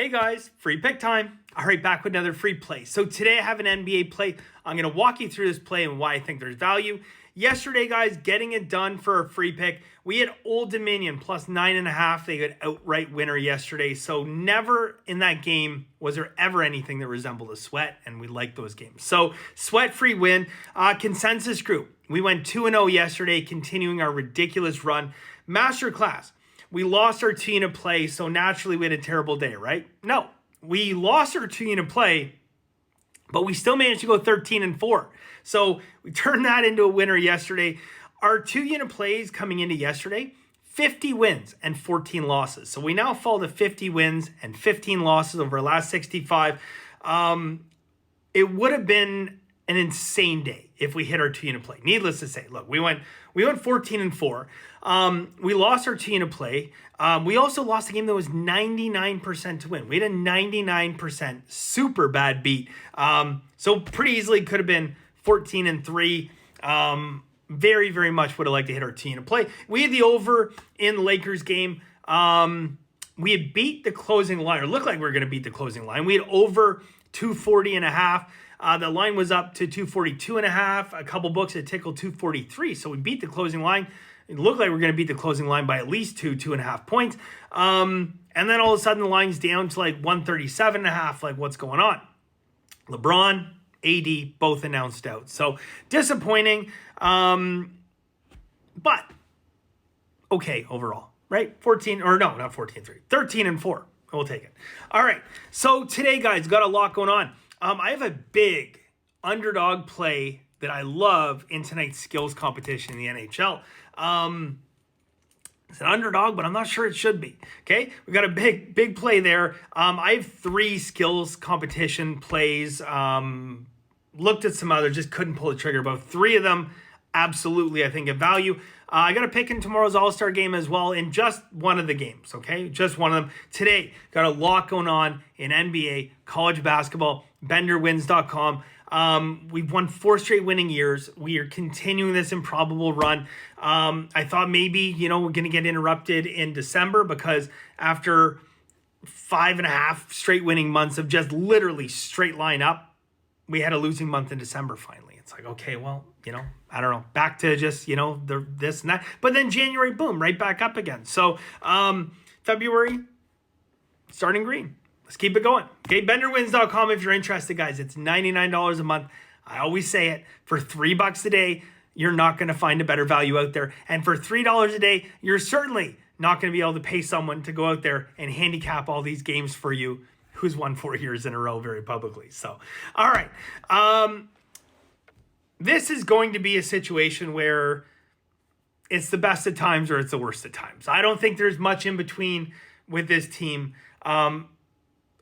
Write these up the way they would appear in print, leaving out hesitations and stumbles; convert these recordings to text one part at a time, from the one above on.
Hey guys, free pick time. All right, back with another free play. So today I have an NBA play. I'm going to walk you through this play and why I think there's value. Yesterday, guys, getting it done for a free pick. We had Old Dominion plus 9.5. They got outright winner yesterday. So never in that game was there ever anything that resembled a sweat, and we like those games. So sweat free win. Consensus group. We went 2-0 yesterday, continuing our ridiculous run. Masterclass. We lost our 2-unit play, so naturally we had a terrible day, right? No, we lost our 2-unit play, but we still managed to go 13-4. So we turned that into a winner yesterday. Our 2-unit plays coming into yesterday, 50 wins and 14 losses. So we now fall to 50 wins and 15 losses over our last 65. It would have been an insane day if we hit our 2-unit play. Needless to say, look, we went 14-4. We lost our 2-unit play. We also lost a game that was 99% to win. We had a 99% super bad beat. So pretty easily could have been 14-3. Very, very much would have liked to hit our 2-unit play. We had the over in the Lakers game. We had beat the closing line, or looked like we were going to beat the closing line. We had over 240.5. The line was up to 242.5. A couple books had tickled 243. So we beat the closing line. It looked like we were going to beat the closing line by at least 2.5 points. And then all of a sudden the line's down to like 137.5. Like, what's going on? LeBron, AD, both announced out. So disappointing. But okay overall, right? 13-4. We'll take it. All right. So today, guys, got a lot going on. I have a big underdog play that I love in tonight's skills competition in the NHL. It's an underdog, but I'm not sure it should be. Okay, we got a big play there. I have 3 skills competition plays. Looked at some others, just couldn't pull the trigger. About 3 of them, absolutely, I think of value. I got a pick in tomorrow's All-Star game as well in just one of the games, okay? Just one of them. Today, got a lot going on in NBA, college basketball, benderwins.com. We've won 4 straight winning years. We are continuing this improbable run. I thought maybe, we're going to get interrupted in December because after 5.5 straight winning months of just literally straight line up, we had a losing month in December finally. It's like, okay, well, I don't know, back to just, this and that. But then January, boom, right back up again. So February, starting green. Let's keep it going. Okay, benderwins.com if you're interested, guys. It's $99 a month. I always say it. For $3 a day, you're not going to find a better value out there. And for $3 a day, you're certainly not going to be able to pay someone to go out there and handicap all these games for you who's won 4 years in a row very publicly. So, all right. This is going to be a situation where it's the best of times or it's the worst of times. I don't think there's much in between with this team.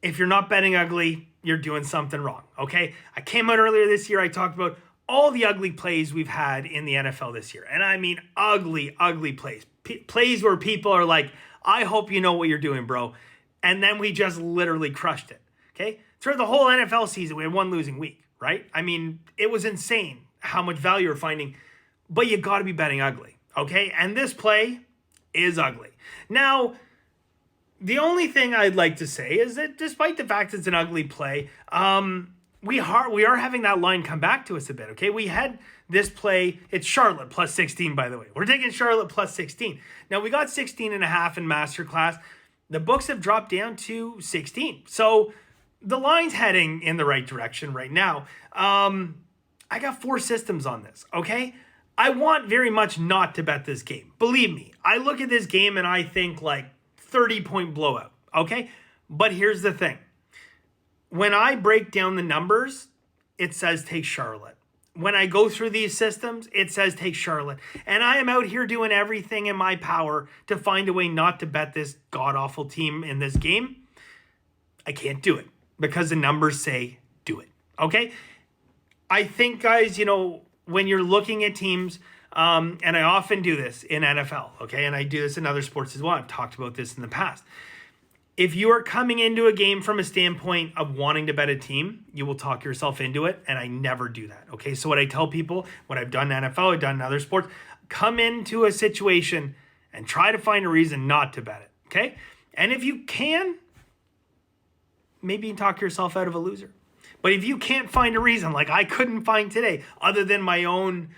If you're not betting ugly, you're doing something wrong, okay? I came out earlier this year. I talked about all the ugly plays we've had in the NFL this year. And I mean ugly, ugly plays. Plays where people are like, I hope you know what you're doing, bro. And then we just literally crushed it, okay? Throughout the whole NFL season, we had 1 losing week, right? I mean, it was insane how much value you're finding, but you got to be betting ugly, okay? And this play is ugly. Now, the only thing I'd like to say is that despite the fact it's an ugly play, we are having that line come back to us a bit, okay? We had this play. It's Charlotte plus 16, by the way. We're taking Charlotte plus 16. Now, we got 16.5 in Masterclass. The books have dropped down to 16. So the line's heading in the right direction right now. I got 4 systems on this, okay? I want very much not to bet this game. Believe me, I look at this game and I think like 30-point blowout, okay? But here's the thing. When I break down the numbers, it says take Charlotte. When I go through these systems, it says take Charlotte. And I am out here doing everything in my power to find a way not to bet this god-awful team in this game. I can't do it because the numbers say do it, okay? I think, guys, when you're looking at teams, and I often do this in NFL, okay? And I do this in other sports as well. I've talked about this in the past. If you are coming into a game from a standpoint of wanting to bet a team, you will talk yourself into it, and I never do that, okay? So what I tell people, what I've done in NFL, I've done in other sports, come into a situation and try to find a reason not to bet it, okay? And if you can, maybe you can talk yourself out of a loser. But if you can't find a reason, like I couldn't find today, other than my own,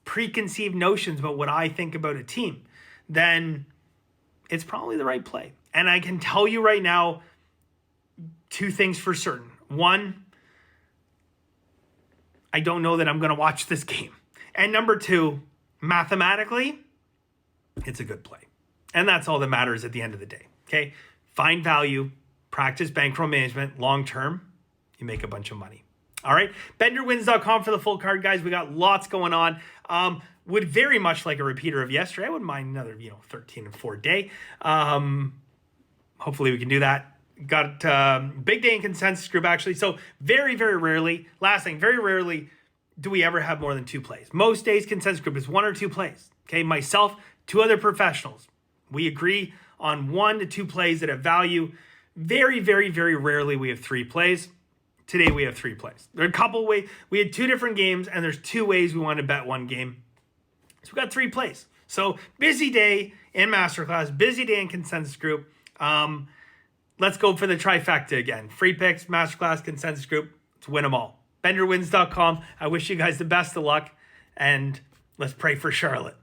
preconceived notions about what I think about a team, then it's probably the right play. And I can tell you right now, two things for certain. One, I don't know that I'm going to watch this game. And number two, mathematically, it's a good play. And that's all that matters at the end of the day. Okay? Find value, practice bankroll management, long term, you make a bunch of money. All right? BetYourWins.com for the full card, guys. We got lots going on. Would very much like a repeater of yesterday. I wouldn't mind another, 13 and 4 day. Hopefully we can do that. Got big day in consensus group, actually. So very, very rarely, last thing, very rarely do we ever have more than 2 plays. Most days consensus group is 1 or 2 plays. Okay, myself, 2 other professionals. We agree on 1 to 2 plays that have value. Very, very, very rarely we have 3 plays. Today we have 3 plays. There are a couple ways. We had 2 different games, and there's 2 ways we want to bet one game. So we got 3 plays. So busy day in Masterclass, busy day in consensus group. Let's go for the trifecta again. Free picks, Masterclass, consensus group. Let's win them all. BetYourWins.com. I wish you guys the best of luck, and let's pray for Charlotte.